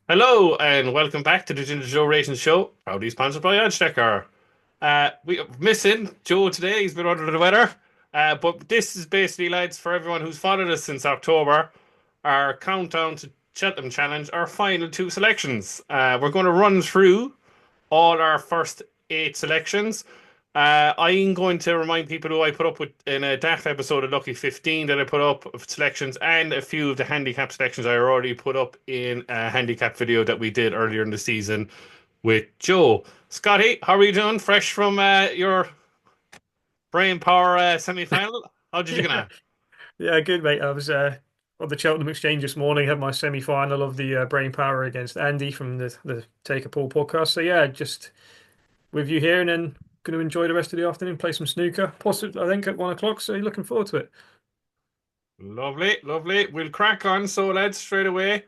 Hello and welcome back to the Ginger Joe Racing Show, proudly sponsored by Oddschecker. We're missing Joe today, he's been under the weather. But this is basically, lads, for everyone who's followed us since October, our countdown to Cheltenham Challenge, our final two selections. We're going to run through all our first eight selections. I'm going to remind people who I put up with in a daft episode of Lucky 15 that I put up of selections and a few of the handicap selections I already put up in a handicap video that we did earlier in the season with Joe. Scotty, how are you doing? Fresh from your brain power semi final? How did you get Yeah, on? yeah, good mate. I was on the Cheltenham Exchange this morning. Had my semi-final of the Brain Power against Andy from the Take a Pull podcast. So yeah, just with you here, and then going to enjoy the rest of the afternoon. Play some snooker, possibly I think at 1 o'clock. So looking forward to it. Lovely, lovely. We'll crack on. So, lads, straight away.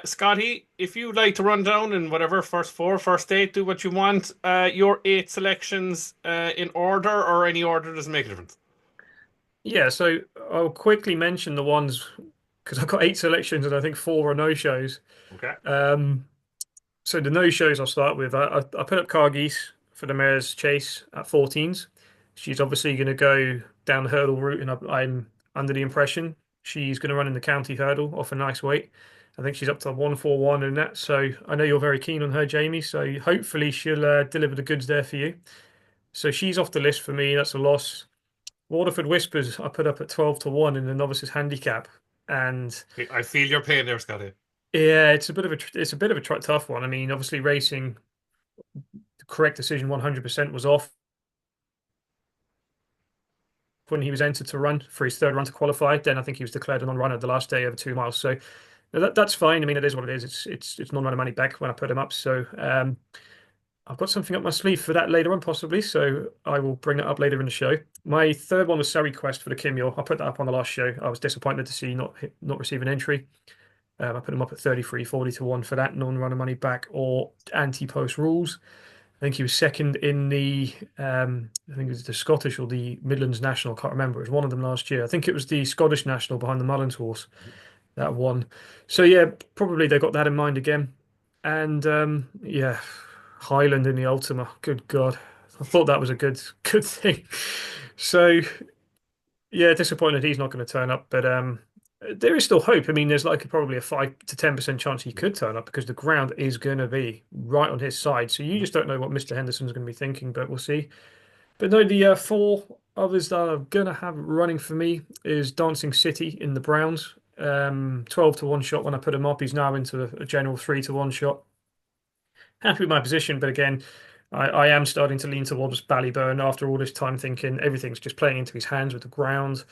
Scotty, if you'd like to run down in whatever first four, first eight, do what you want. Your eight selections in order or any order doesn't make a difference. Yeah, so I'll quickly mention the ones because I've got eight selections and I think four are no-shows. Okay. Um, so the no-shows I'll start with. I put up Cargies for the Mayor's Chase at 14s. She's obviously going to go down the hurdle route, and I'm under the impression she's going to run in the county hurdle off a nice weight. I think she's up to 141 in that. So I know you're very keen on her, Jamie. So hopefully she'll deliver the goods there for you. So she's off the list for me. That's a loss. Waterford Whispers I put up at 12 to 1 in the novices handicap. And I feel your pain there, Scotty. yeah, it's a bit of a tough one. I mean, obviously racing the correct decision 100% was off when he was entered to run for his third run to qualify. Then I think he was declared a non-runner the last day over 2 miles. So that's fine. I mean, it is what it is. It's non-runner money back when I put him up. So I've got something up my sleeve for that later on, possibly. So I will bring that up later in the show. My third one was Surrey Quest for the Kimyo. I put that up on the last show. I was disappointed to see not receive an entry. I put him up at 33, 40 to 1 for that non-runner money back or Ante-Post rules. I think he was second in the I think it was the Scottish or the Midlands National. I can't remember. It was one of them last year. I think it was the Scottish National behind the Mullins horse that won. So yeah, probably they got that in mind again. And yeah, Highland in the Ultima. Good God, I thought that was a good thing. So yeah, disappointed he's not going to turn up, but there is still hope. I mean, there's like probably a 5 to 10% chance he could turn up because the ground is going to be right on his side. So you just don't know what Mr. Henderson's going to be thinking, but we'll see. But no, the four others that are going to have running for me is Dancing City in the Browns. 12 to 1 shot when I put him up. He's now into a general 3 to 1 shot. Happy with my position, but again, I am starting to lean towards Ballyburn after all this time thinking everything's just playing into his hands with the ground.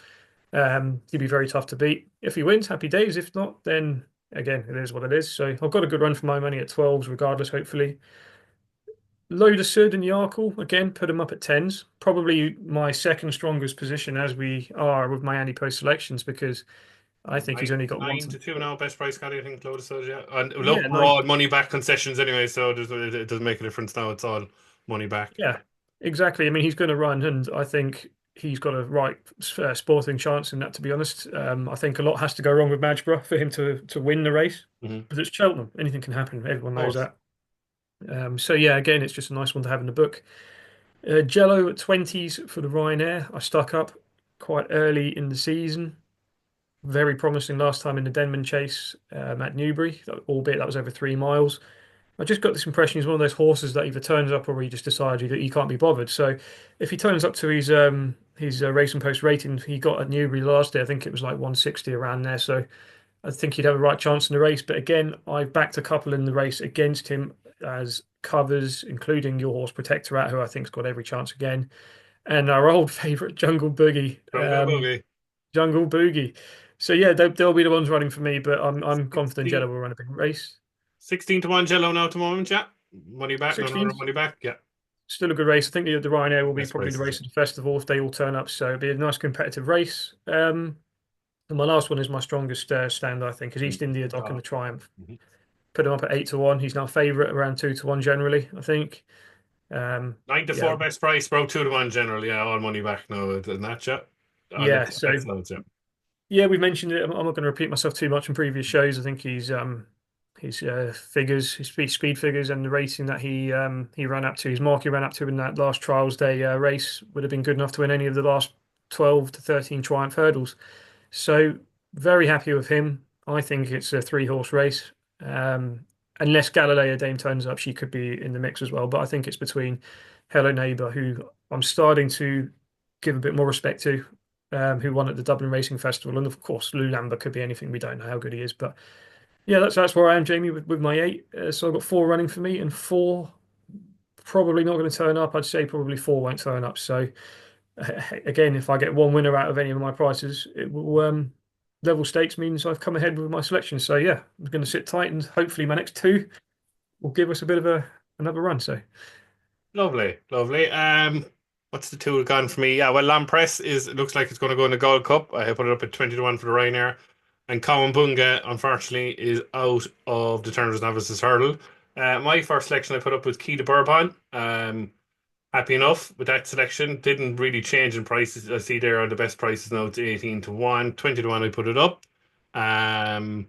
He'd be very tough to beat. If he wins, happy days. If not, then again, it is what it is. So I've got a good run for my money at 12s, regardless, hopefully. Load of Sud and Yarkle, again, put him up at 10s. Probably my second strongest position as we are with my Ante-Post selections because I think he's only got one Nine to. to two now, best price, Scotty. I think Lotus says, yeah. And look, Yeah, we're nine. all money back concessions anyway, so it doesn't make a difference now. It's all money back. Yeah, exactly. I mean, he's going to run, and I think he's got a right sporting chance in that, to be honest. I think a lot has to go wrong with Madgeborough for him to win the race. Of But it's Cheltenham. Anything can happen. Everyone knows course. that. So yeah, again, it's just a nice one to have in the book. Jello at 20s for the Ryanair. I stuck up quite early in the season. Very promising last time in the Denman Chase at Newbury, albeit that was over 3 miles. I just got this impression he's one of those horses that either turns up or he just decides he can't be bothered. So if he turns up to his race and post rating he got at Newbury last day, I think it was like 160 around there. So I think he'd have a right chance in the race. But again, I've backed a couple in the race against him as covers, including your horse Protectorat, who I think's got every chance again, and our old favourite Jungle Boogie. Jungle Boogie. Jungle Boogie. So yeah, they'll be the ones running for me, but I'm confident Jello 16, will run a big race. 16 to 1 Jello now at the moment, yeah. Money back, no, no, 16. no, money back, yeah. Still a good race. I think the Ryanair will be Best probably the prices, yeah. race of the festival if they all turn up. So it'll be a nice competitive race. And my last one is my strongest stand, I think, is Mm. East India Dock in Uh, the Triumph. mhm. Put him up at 8 to 1. He's now favourite around 2 to 1 generally, I think. Nine to Yeah, four best price, bro. 2 to 1 general, yeah. All money back now, isn't that, yeah? On the yeah. So best loads, yeah. yeah, we mentioned it. I'm not going to repeat myself too much in previous shows. I think his figures, his speed figures, and the racing that he ran up to, his mark he ran up to in that last trials day race would have been good enough to win any of the last 12 to 13 Triumph hurdles. So very happy with him. I think it's a three-horse race. Um, Unless Galileo Dame turns up, she could be in the mix as well. But I think it's between Hello Neighbour, who I'm starting to give a bit more respect to, who won at the Dublin Racing Festival, and of course Lou Lambert could be anything. We don't know how good he is, but yeah, that's where I am, Jamie, with my eight. So I've got four running for me, and four probably not going to turn up. I'd say probably four won't turn up. So again, if I get one winner out of any of my prices, it will level stakes means I've come ahead with my selection. So yeah, I'm going to sit tight, and hopefully my next two will give us a bit of a another run. So Lovely, lovely. What's the two gone for me? Yeah, well, Lampress is it looks like it's going to go in the Gold Cup. I put it up at 20 to 1 for the Ryanair, and Common Bunga unfortunately is out of the Turners Novices Hurdle. My first selection I put up was Key to Bourbon. Happy enough with that selection. Didn't really change in prices. I see there are the best prices now. It's 18 to 1, 20 to 1. I put it up. Um,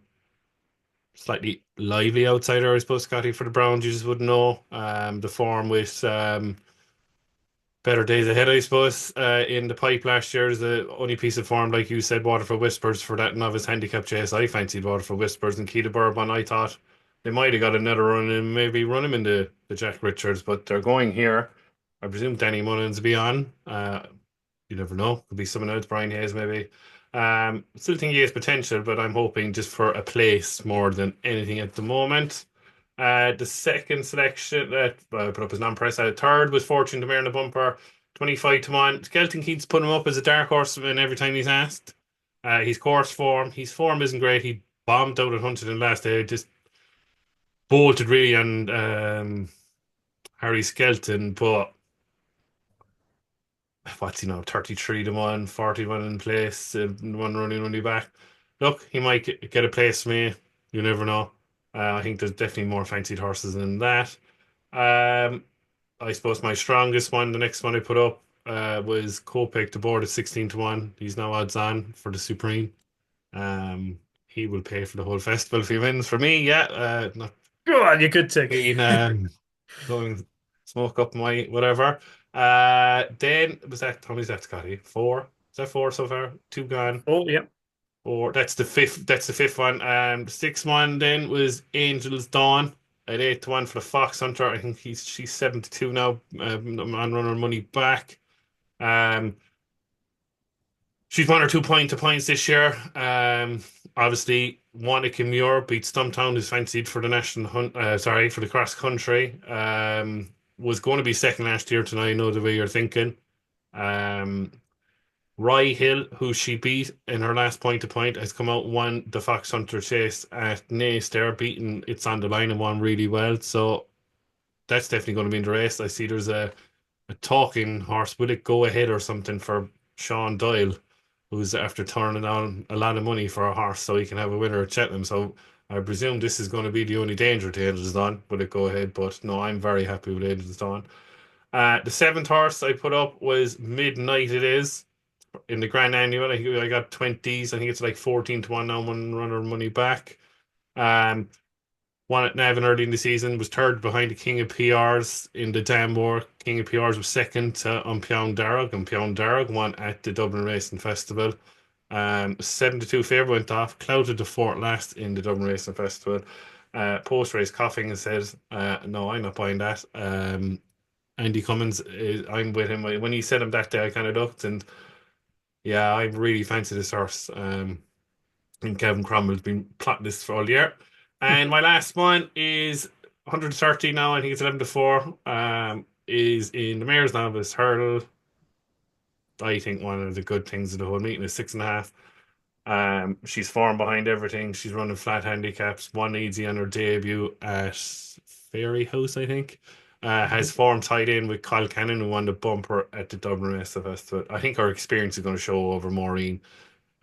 Slightly lively outsider, I suppose, Scotty, for the Browns. You just wouldn't know. The form with better days ahead, I suppose. In the pipe last year is the only piece of form, like you said, Waterford Whispers for that novice handicap chase. I fancied Waterford Whispers and Key to Bourbon. I thought they might have got another run and maybe run him in the Jack Richards, but they're going here. I presume Danny Mullins will be on. You never know. Could be someone else, Brian Hayes maybe. Still think he has potential, but I'm hoping just for a place more than anything at the moment. The second selection that I put up as non-press out. Third was Fortune to Mare in the bumper, 25 to 1. Skelton keeps putting him up as a dark horseman every time he's asked. His course form, his form isn't great. He bombed out at Huntington last day, just bolted really on Harry Skelton, but what's he now, 33 to 1, 41 in place, one running back. Look, he might get a place for me. You never know. I think there's definitely more fancied horses than that. Um, I suppose my strongest one, the next one I put up, was Kopek to board at 16 to 1. He's now odds on for the Supreme. Um, he will pay for the whole festival if he wins. For me, yeah, not go on, you good tick. being going smoke up my whatever. Then was that how many's that, Scotty? Four? Is that four so far? Two gone. Oh yeah, Four. That's the fifth. That's the fifth one. The sixth one then was Angel's Dawn at 8 to 1 for the Fox Hunter. I think she's 72 now. On runner money back. Um, she's 1 or 2 points this year. Obviously, Wanaka Muir beat Stumptown, who's fancied for the national hunt. Sorry, for the cross country. Was going to be second last year tonight. I know the way you're thinking. Um, Rye Hill, who she beat in her last point to point, has come out and won the Fox Hunter chase at Naas there, beating It's on the Line and won really well. So that's definitely going to be in the race. I see there's a talking horse. Will it go ahead or something for Sean Doyle, who's after turning down a lot of money for a horse so he can have a winner at Cheltenham. So I presume this is going to be the only danger to Angel's Dawn. Will it go ahead? But no, I'm very happy with Angel's Dawn. The seventh horse I put up was Midnight It Is in the Grand Annual. I got 20s. I think it's like 14 to 1 now, one runner money back. Um, Won at Navan early in the season, was third behind the King of PRs in the Danmore. King of PRs was second to Umpion Darragh. Umpion Darragh won at the Dublin Racing Festival. 7 to 2 favourite went off, clouted to fourth last in the Dublin Racing Festival. Post race coughing and said, no, I'm not buying that. Andy Cummins, I'm with him. When he said him that day, I kind of looked and yeah, I really fancy this horse. And Kevin Cromwell's been plotting this for all year. And my last one is 130 now. I think it's 11 to 4. Is in the Mayor's Novice Hurdle. I think one of the good things of the whole meeting is 6.5. She's form behind everything. She's running flat handicaps. One easy on her debut at Fairy House, I think. Has form tied in with Kyle Cannon, who won the bumper at the Dublin Race Festival. I think her experience is going to show over Maureen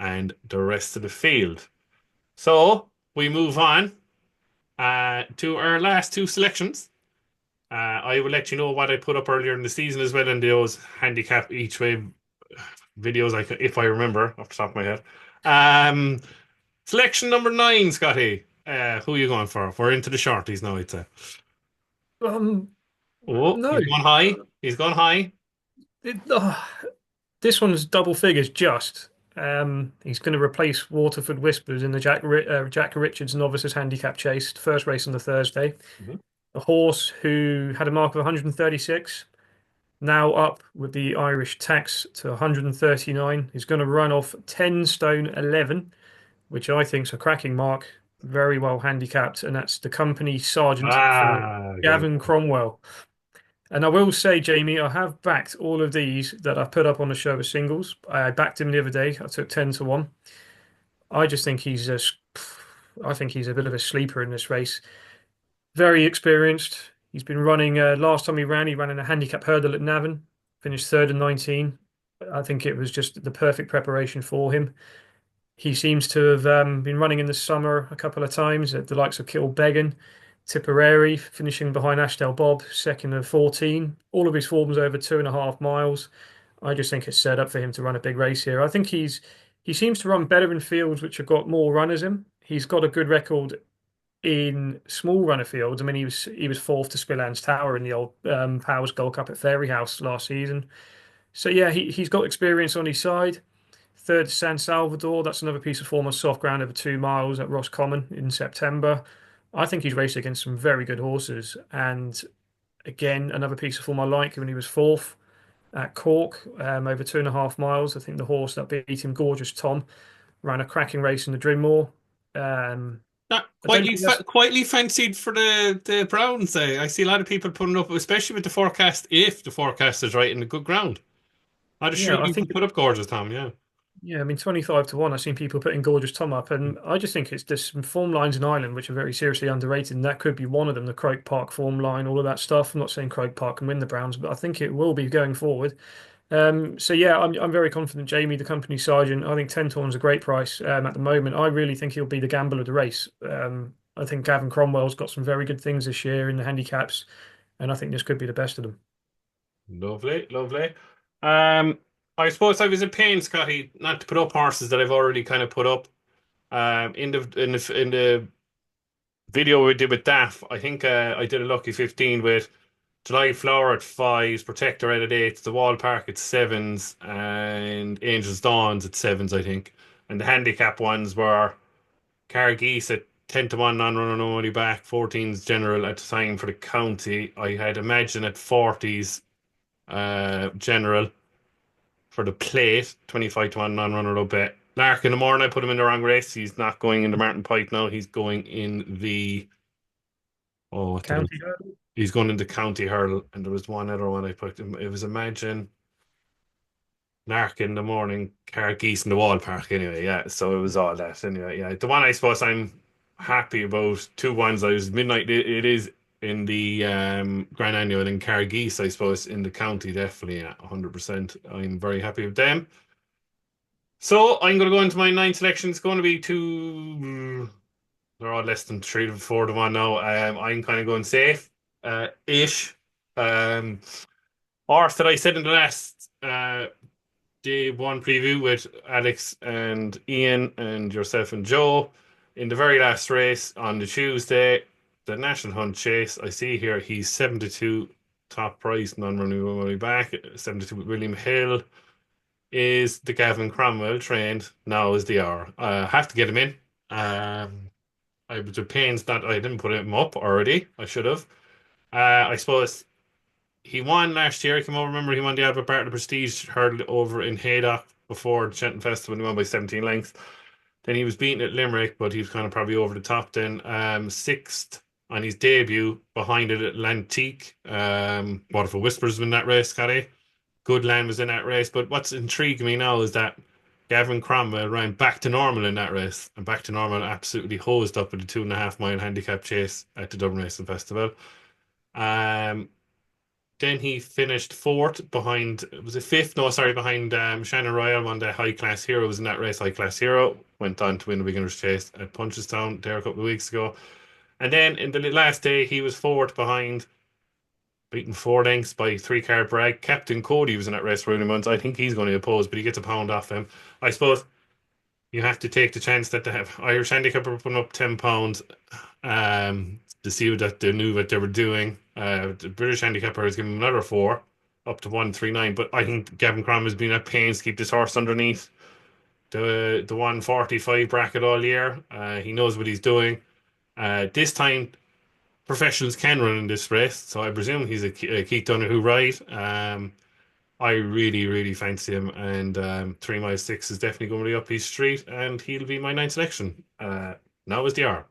and the rest of the field. So we move on to our last two selections. I will let you know what I put up earlier in the season as well in those handicap each way videos, if I remember off the top of my head. Selection number 9, Scotty. Who are you going for? We're into the shorties now, I'd say. Um, Oh, no. he's going high. He's going high. It, this one's double figures just. He's going to replace Waterford Whispers in the Jack Richards Novices Handicap Chase, first race on the Thursday. Mhm. A horse who had a mark of 136, now up with the Irish tax to 139. He's going to run off 10 stone 11, which I think is a cracking mark. Very well handicapped, and that's the company sergeant for Good. Gavin Cromwell. And I will say, Jamie, I have backed all of these that I've put up on the show as singles. I backed him the other day. I took 10 to 1. I just think I think he's a bit of a sleeper in this race. Very experienced. He's been running, last time he ran in a handicap hurdle at Navan, finished third and 19. I think it was just the perfect preparation for him. He seems to have been running in the summer a couple of times at the likes of Kilbeggan, Tipperary, finishing behind Ashdale Bob, second of 14. All of his forms over 2.5 miles. I just think it's set up for him to run a big race here. I think he seems to run better in fields which have got more runners in. He's got a good record in small runner fields. I mean, he was fourth to Spillan's Tower in the old Powers Gold Cup at Fairyhouse last season. So yeah, he's got experience on his side. Third to San Salvador. That's another piece of form on soft ground over 2 miles at Roscommon in September. I think he's raced against some very good horses. And again, another piece of form I like when he was fourth at Cork over 2.5 miles. I think the horse that beat him, Gorgeous Tom, ran a cracking race in the Drinmore. Um, Not I don't think that's quietly fancied for the Browns. I see a lot of people putting up, especially with the forecast. If the forecast is right in the good ground, I'd yeah. assume I you think could put up gorgeous Tom. Yeah, Yeah, I mean, 25 to 1. I've seen people putting Gorgeous Tom up, and I just think it's there's some form lines in Ireland which are very seriously underrated, and that could be one of them, the Croke Park form line, all of that stuff. I'm not saying Croke Park can win the Browns, but I think it will be going forward. So yeah, I'm very confident Jamie, the company sergeant. I think 10 to 1 is a great price at the moment. I really think he'll be the gamble of the race. I think Gavin Cromwell's got some very good things this year in the handicaps, and I think this could be the best of them. lovely, lovely. Um, I suppose I was in pain, Scotty, not to put up horses that I've already kind of put up. In the video we did with Daff, I think I did a lucky 15 with July Flower at fives, Protector at eights, the Wall Park at sevens, and Angels Dawns at sevens, I think. And the handicap ones were Cargeese at 10 to 1 non-runner, no money back, 14s general at the time for the county. I had Imagine at 40s general for the plate, 25 to 1 non-runner, no bet. Lark in the morning, I put him in the wrong race. He's not going in the Martin Pike now. He's going in the, oh, what did I, County Hurdle. he's going into County Hurl. And there was one other one I put him. It was Imagine. Lark in the morning, car geese in the wall park anyway, yeah. So it was all that anyway, yeah. The one I suppose I'm happy about, two ones I was midnight it is in the Grand Annual and car geese, I suppose, in the county, definitely, yeah, 100%. I'm very happy with them. So I'm gonna go into my nine selection. It's going to be two, they're all less than 3 to 4 to 1 now. I'm kind of going safe, ish. Um or that I said in the last day one preview with Alex and Ian and yourself and Joe in the very last race on the Tuesday, the National Hunt Chase. I see here he's 72 top price, non-renewable money back. 72 with William Hill is the Gavin Cromwell trained. Now is the hour. I have to get him in. I was with pains that I didn't put him up already. I should have. I suppose he won last year. I come over. Remember, he won the Albert Bartlett Prestige hurdle over in Haydock before the Cheltenham Festival. He won by 17 lengths. Then he was beaten at Limerick, but he was kind of probably over the top then. Sixth on his debut, behind it at Lantique. Waterford Whispers in that race, Scotty. Good Land was in that race. But what's intriguing me now is that Gavin Cromwell ran back to normal in that race, and back to normal absolutely hosed up with the 2.5 mile handicap chase at the Dublin Racing Festival. Um, then he finished fourth behind, was it fifth? No, sorry, behind Shannon Royal, won the High Class Hero, was in that race, High Class Hero. Went on to win the beginner's chase at Punchestown there a couple of weeks ago. And then in the last day, he was fourth behind, beaten 4 lengths by 3 card brag. Captain Cody was in that race for only months. I think he's going to oppose, but he gets a pound off him. I suppose you have to take the chance that the Irish handicapper were putting up £10 to see that they knew what they were doing. The British handicapper has given him another four, up to 139. But I think Gavin Crum has been at pains to keep this horse underneath the 145 bracket all year. He knows what he's doing. This time, professionals can run in this race, so I presume he's a Keith Donoghue ride. I really, really fancy him, and 3 mile 6 is definitely going to be up his street, and he'll be my ninth selection. Now is the hour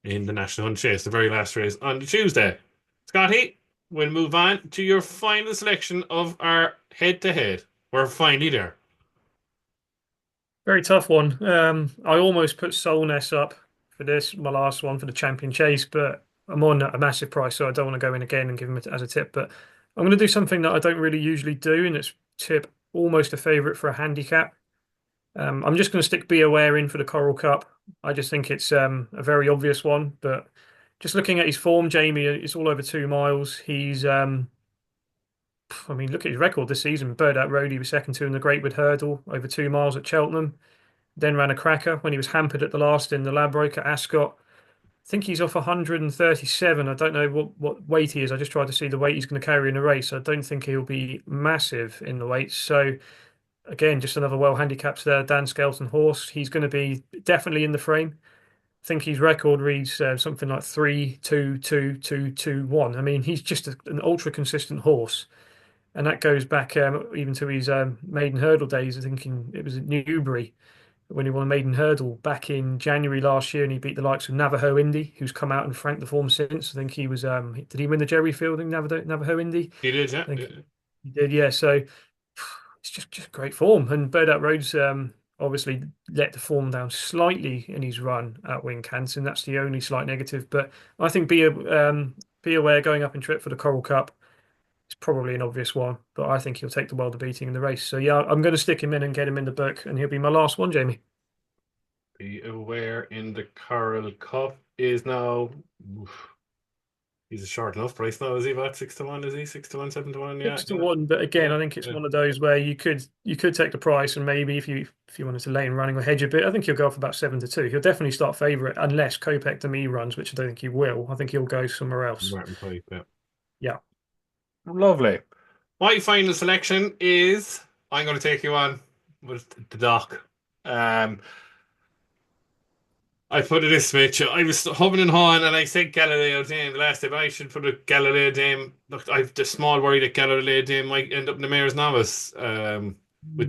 in the National Hunt Chase, the very last race on the Tuesday. Scotty, we'll move on to your final selection of our head to head. We're finally there. Very tough one. I almost put Solness up for this, my last one for the Champion Chase, but I'm on a massive price, so I don't want to go in again and give him it as a tip. But I'm going to do something that I don't really usually do, and it's tip almost a favourite for a handicap. I'm just going to stick Be Aware in for the Coral Cup. I just think it's a very obvious one, but just looking at his form, Jamie, it's all over 2 miles. I mean, look at his record this season. Bird Out Road, he was second to in the Greatwood Hurdle, over 2 miles at Cheltenham. Then ran a cracker when he was hampered at the last in the Ladbroke at Ascot. I think he's off 137. I don't know what weight he is. I just tried to see the weight he's going to carry in a race. I don't think he'll be massive in the weights. So again, just another well handicapped there. Dan Skelton horse. He's going to be definitely in the frame. I think his record reads something like 3-2-2-2-2-1. I mean, he's just an ultra consistent horse. And that goes back even to his maiden hurdle days. I think it was at Newbury when he won a maiden hurdle back in January last year, and he beat the likes of Navajo Indy, who's come out and franked the form since. I think he was. Did he win the Jerry Fielding Navajo Indy? He did, yeah. I think he did. Yeah. So it's just great form. And Bird Out Road's obviously let the form down slightly in his run at Wincanton. That's the only slight negative. But I think Be Aware going up in trip for the Coral Cup. It's probably an obvious one, but I think he'll take the world of beating in the race. So yeah, I'm going to stick him in and get him in the book, and he'll be my last one, Jamie. Be Aware in the Coral Cup is now. He's a short enough price now, is he? About 6 to 1, is he? 6 to 1, 7 to 1? Yeah, 6 to 1, but again, yeah, I think it's yeah. one of those where you could take the price, and maybe if you wanted to lay in running or hedge a bit, I think he'll go off about 7 to 2. He'll definitely start favourite unless Kopek to me runs, which I don't think he will. I think he'll go somewhere else. Martin Pipe, yeah. Yeah. Lovely. My final selection is I'm going to take you on with the doc. Um, I put it this way, I was humming and hawing, and I said Galileo Dame the last time. I should put a Galileo Dame. Look, I've the small worry that Galileo Dame might end up in the Mayor's Novice with Mm.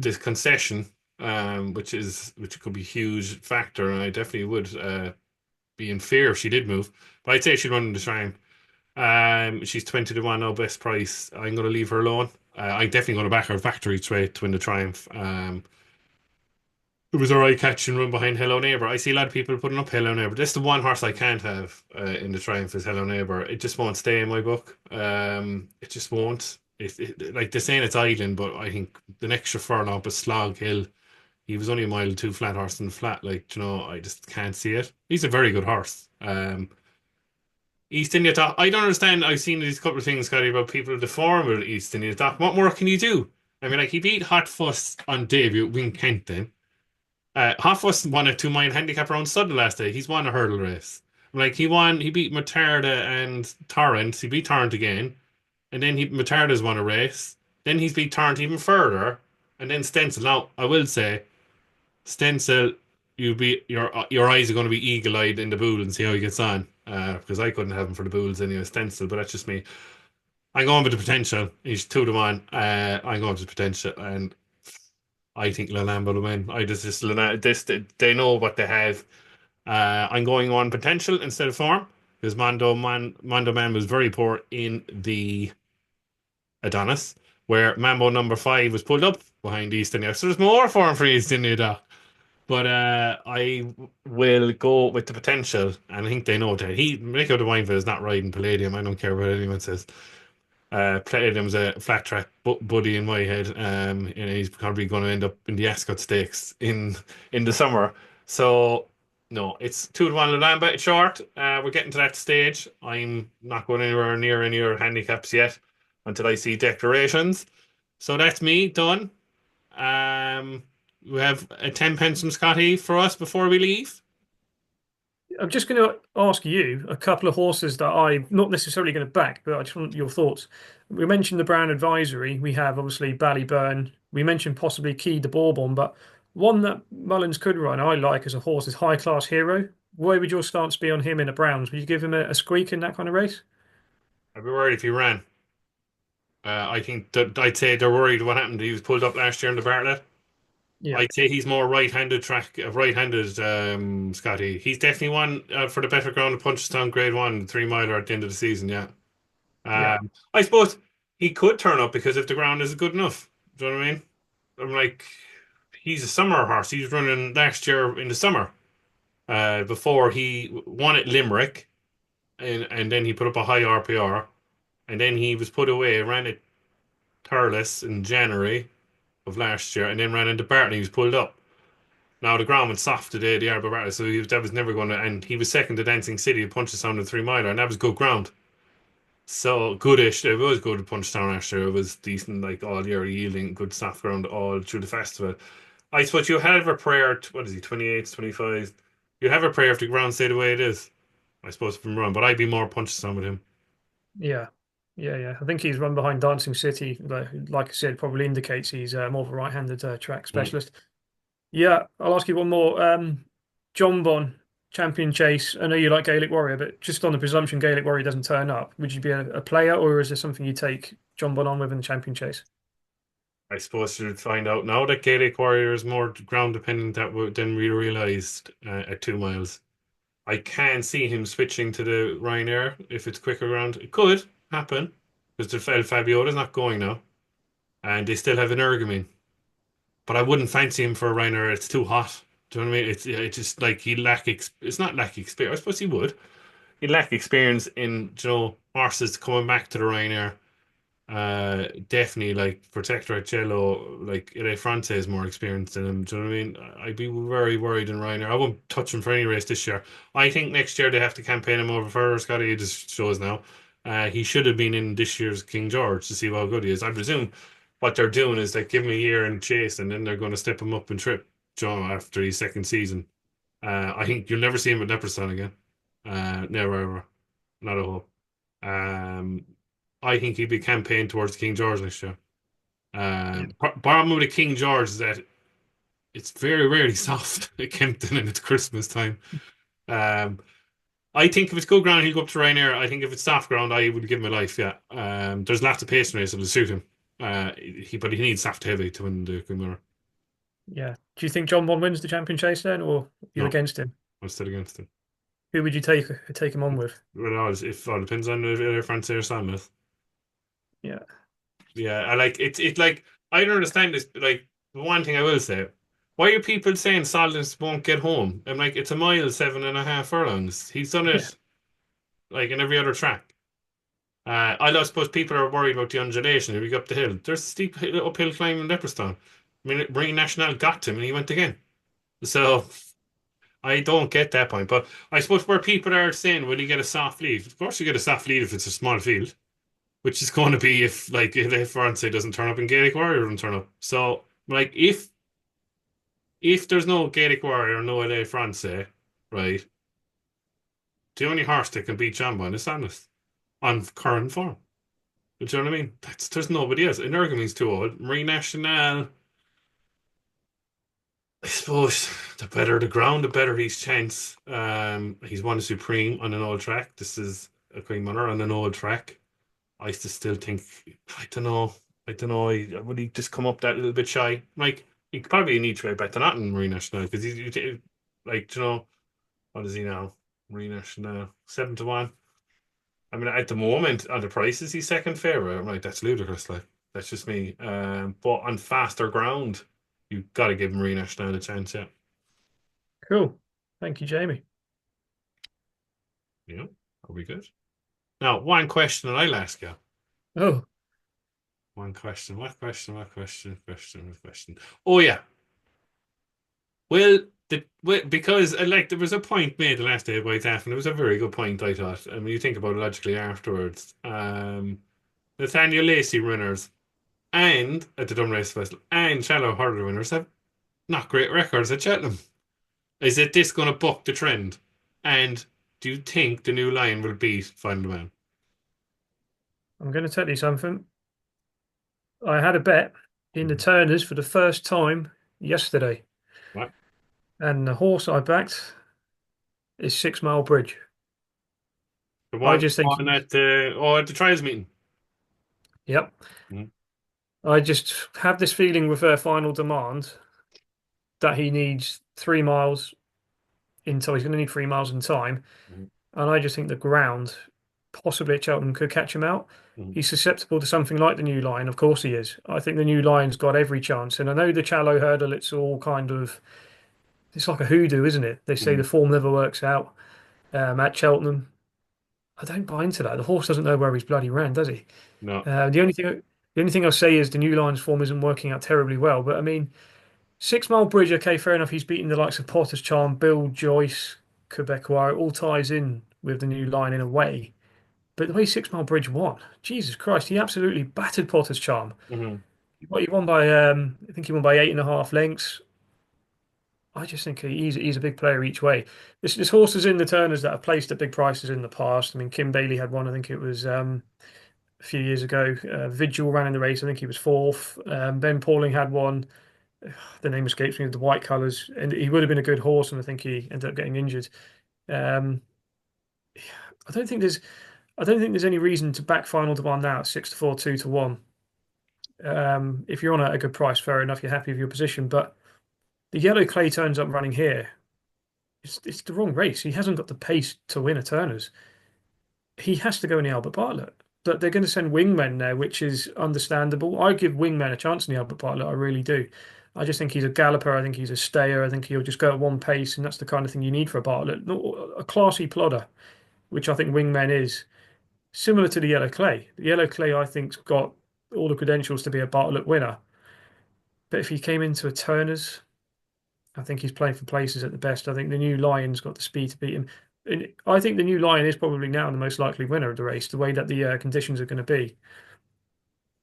this concession, which could be a huge factor, and I definitely would be in fear if she did move. But I'd say she'd run in the Shrine. She's 20 to 1 now, best price. I'm going to leave her alone. I'm definitely going to back her factory trade to win the Triumph. It was a right catch and run behind Hello Neighbor. I see a lot of people putting up Hello Neighbor. This is the one horse I can't have in the Triumph is Hello Neighbor. It just won't stay in my book. It just won't. Like they're saying it's idling, but I think the next chauffeur up a slog hill. He was only a mile two flat horse in the flat. Like, I just can't see it. He's a very good horse. East India Dock. I don't understand. I've seen these couple of things, Scotty, about people deform with East India Dock. What more can you do? I mean, like he beat Hot Fuss on debut, Win Kenton. Hot Fuss won a 2 mile handicap around Sudden last day. He's won a hurdle race. Like he beat Matarda and Torrent. He beat Torrent again, and then Matarda's won a race. Then he's beat Torrent even further, and then Stencil. Now I will say, Stencil, your eyes are going to be eagle eyed in the Bull and see how he gets on. Because I couldn't have him for the Bulls anyway, Stencil, but that's just me. I'm going with the potential. He's 2 to 1. I'm going with the potential, and I think Lalamba will win. They know what they have. I'm going on potential instead of form because Mondo Man was very poor in the Adonis, where Mambo number 5 was pulled up behind East India. So there's more form for East India. But I will go with the potential, and I think they know that. Rico de Wineville is not riding Palladium. I don't care what anyone says. Palladium's a flat track buddy in my head. He's probably going to end up in the Ascot Stakes in the summer. So no, it's 2 to 1 Lamba. It's short. We're getting to that stage. I'm not going anywhere near any of your handicaps yet until I see declarations. So that's me done. Um, we have a 10 pence from Scotty for us before we leave. I'm just going to ask you a couple of horses that I'm not necessarily going to back, but I just want your thoughts. We mentioned the Brown Advisory. We have obviously Ballyburn. We mentioned possibly Key de Bourbon, but one that Mullins could run, I like as a horse, is High Class Hero. Where would your stance be on him in the Browns? Would you give him a squeak in that kind of race? I'd be worried if he ran. I think that I'd say they're worried what happened. He was pulled up last year in the Bartlett. Yeah, I'd say he's more right-handed track, right-handed. Scotty. He's definitely one for the better ground of Punchestown Grade One, 3 miler at the end of the season. Yeah. yeah, I suppose he could turn up because if the ground is good enough. Do you know what I mean? I'm like, he's a summer horse. He was running last year in the summer. Before he won at Limerick, and then he put up a high RPR, and then he was put away, ran at Thurles in January of last year, and then ran into Barton. He was pulled up. Now the ground went soft today, the Arbor Barton, so that was never going to. And he was second to Dancing City, who punched us on the 3 miler, and that was good ground. So goodish. It was good at Punchestown last year. It was decent, like all year, yielding good soft ground all through the festival. I suppose you have a prayer. What is he? 28, 25. You have a prayer if the ground stay the way it is. I suppose if I'm wrong, but I'd be more Punchestown with him. yeah, yeah. I think he's run behind Dancing City. Like I said, probably indicates he's more of a right-handed track Mm. specialist. Yeah, I'll ask you one more. John Bon, Champion Chase. I know you like Gaelic Warrior, but just on the presumption Gaelic Warrior doesn't turn up, would you be a player, or is there something you take John Bon on with in the Champion Chase? I suppose you'll find out now that Gaelic Warrior is more ground dependent than we realised at 2 miles. I can see him switching to the Ryanair if it's quicker ground. It could happen because the El Fabiola is not going now, and they still have an Ergomin. But I wouldn't fancy him for a Ryanair. It's too hot. Do you know what I mean? It's just like he lack. It's not lack experience. I suppose he would. He lack experience in horses coming back to the Ryanair. Definitely like Protector Cello, like Ele France is more experienced than him. Do you know what I mean? I'd be very worried in Ryanair. I won't touch him for any race this year. I think next year they have to campaign him over further. Scotty, it just shows now. He should have been in this year's King George to see how good he is. I presume what they're doing is they give him a year in chase and then they're going to step him up and trip, after his second season. I think you'll never see him at Leopardstown again. Never ever. Not a hope. Um, I think he'd be campaigned towards King George next year. Yeah, Problem with the King George is that it's very rarely soft at Kempton and it's Christmas time. Um, I think if it's good ground, he'll go up to Ryanair. I think if it's soft ground, I would give him a life. Yeah. There's lots of pace in race that'll suit him. But he needs soft heavy to win the Queen Mother. yeah. Do you think John Bon wins the Champion Chase then, or are you No, against him? I'm still against him. Who would you take him on with? Well, it all depends on if Air France or Samuel. Yeah, Yeah, I like it. Like I don't understand this. Like the one thing I will say, why are people saying Solidus won't get home? I'm like, it's a mile, 7.5 furlongs. He's done yeah, it like in every other track. I don't suppose people are worried about the undulation if you go up the hill. There's a steep uphill climb in Leopardstown. I mean, Marine National got him and he went again. So I don't get that point. But I suppose where people are saying, will you get a soft lead? Of course, you get a soft lead if it's a small field. Which is going to be if France doesn't turn up and Gaelic Warrior doesn't turn up. So like if there's no Gaelic Warrior, no LA France, right? The only horse that can beat Jambon is Sandus on current form. Do you know what I mean? There's nobody else. Energumen's too old. Marine National, I suppose the better the ground, the better his chance. He's won a Supreme on an old track. This is a Queen Mother on an old track. I just still think I don't know. I don't know. Would he just come up that little bit shy? Like he could probably need to bet not in Marine National because like what is he now? Marine National 7-1. I mean, at the moment on the prices, he's second favorite. I'm like, that's ludicrous. Like that's just me. But on faster ground, you got to give Marine National a chance. Yeah, cool. Thank you, Jamie. yeah. Are we good? Now, one question that I'll ask you. Oh, One question. What question? What question? Question. What question? Oh yeah. Because like there was a point made the last day by Taff, and it was a very good point, I thought. I mean, you think about it logically afterwards. Nathaniel Lacey winners and at the Dumb Race Festival and Shallow Hurdle winners have not great records at Cheltenham. Is it this going to buck the trend? And do you think the new line will beat Final Man? I'm going to tell you something. I had a bet in the Mhm. Turners for the first time yesterday, What? and the horse I backed is 6 Mile Bridge. The I one, just think one he's, at the trials meeting. yep. Mhm. I just have this feeling with their final demand that he needs 3 miles in time. He's going to need 3 miles in time. Mhm. And I just think the ground, possibly at Cheltenham, could catch him out. Mhm. He's susceptible to something like the new line. Of course he is. I think the new line's got every chance. And I know the Challow hurdle, it's all kind of, it's like a hoodoo, isn't it? They say the Mhm. form never works out. At Cheltenham, I don't buy into that. The horse doesn't know where he's bloody ran, does he? No. The only thing I'll say is the new line's form isn't working out terribly well. But I mean, 6 Mile Bridge, okay, fair enough. He's beaten the likes of Potter's Charm, Bill Joyce, Quebecois. It all ties in with the new line in a way. But the way 6 Mile Bridge won, Jesus Christ, he absolutely battered Potter's Charm. Mhm. He won by, I think he won by 8.5 lengths. I just think he's a big player each way. This horse is in the Turners that have placed at big prices in the past. I mean, Kim Bailey had one. I think it was a few years ago. Vigil ran in the race. I think he was fourth. Ben Pauling had one. The name escapes me. The white colours, and he would have been a good horse. And I think he ended up getting injured. Um, I don't think there's I don't think there's any reason to back Final Demand now at 6-4, 2-1. If you're on a good price, fair enough. You're happy with your position, but the yellow clay turns up running here. It's the wrong race. He hasn't got the pace to win a Turners. He has to go in the Albert Bartlett. But they're going to send wingmen there, which is understandable. I give wingmen a chance in the Albert Bartlett. I really do. I just think he's a galloper. I think he's a stayer. I think he'll just go at one pace, and that's the kind of thing you need for a Bartlett. Not a classy plodder, which I think wingmen is. Similar to the yellow clay. The yellow clay, I think's got all the credentials to be a Bartlett winner. But if he came into a Turner's, I think he's playing for places at the best. I think the new Lion's got the speed to beat him. And I think the new Lion is probably now the most likely winner of the race, the way that the conditions are going to be.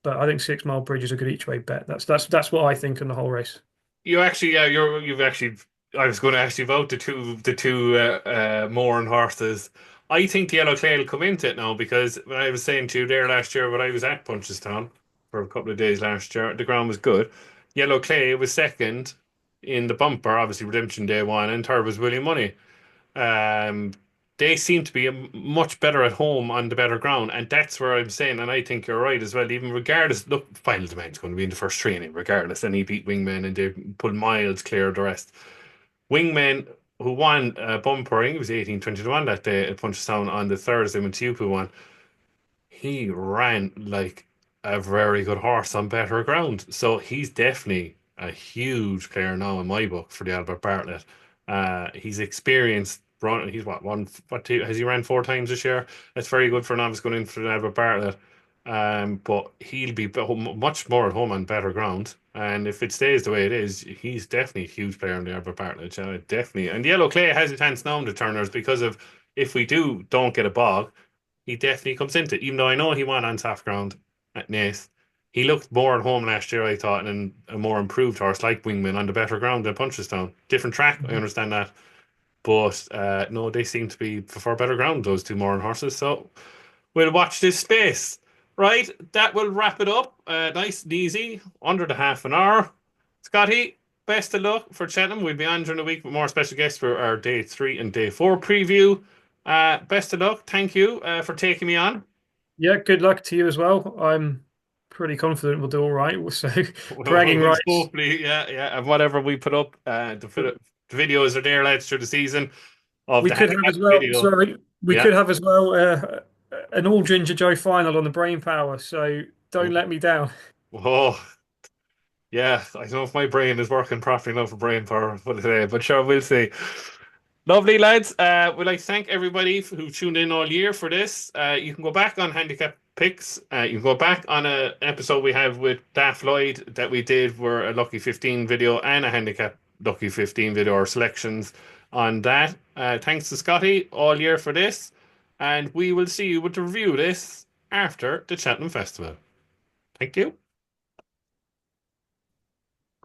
But I think 6 Mile Bridge is a good each way bet. That's what I think in the whole race. You actually, yeah, you've actually. I was going to ask you about the two Moran horses. I think the Yellow Clay will come into it now because when I was saying to you there last year when I was at Punchestown for a couple of days last year, the ground was good. Yellow Clay was second in the bumper, obviously Redemption Day one, and third was William Money. Um, they seem to be much better at home on the better ground, and that's where I'm saying, and I think you're right as well. Even regardless, look, Final Demand's going to be in the first training, regardless, and he beat Wingman and they pulled miles clear of the rest. Wingman, who won bumper, I think it was 18-21 that day at Punchestown on the Thursday when Tupu won. He ran like a very good horse on better ground. So he's definitely a huge player now in my book for the Albert Bartlett. He's experienced. He's what two, has he ran 4 times this year? That's very good for a novice going in for the Albert Bartlett. But he'll be much more at home on better ground. And if it stays the way it is, he's definitely a huge player in the Albert Bartlett. Definitely. And Yellow Clay has a chance now in the Turners because of if we don't get a bog, he definitely comes into it. Even though I know he won on soft ground at Naas, he looked more at home last year, I thought, and a more improved horse like Wingman on the better ground than Punchestown. Different track, I Mhm. understand that. But no, they seem to be for better ground, those two Moran horses. So we'll watch this space. Right, that will wrap it up. Nice and easy, under the half an hour. Scotty, best of luck for Cheltenham. We'll be on during the week with more special guests for our day 3 and day 4 preview. Best of luck. Thank you for taking me on. Yeah, good luck to you as well. I'm pretty confident we'll do all right. So Well, bragging rights. hopefully, yeah, yeah. And whatever we put up, the videos are there, lads, through the season of We the could have handicap as well. video. Sorry, we Yeah. could have as well an all Ginger Joe final on the brain power. So don't let me down. Oh, yeah. I don't know if my brain is working properly enough for brain power for today, but sure, we'll see. Lovely, lads. We'd like to thank everybody who tuned in all year for this. You can go back on Handicap Picks. You can go back on an episode we have with Daft Lloyd that we did were a Lucky 15 video and a Handicap Lucky 15 video or selections on that. Thanks to Scotty all year for this. And we will see you with the review of this after the Cheltenham Festival. Thank you.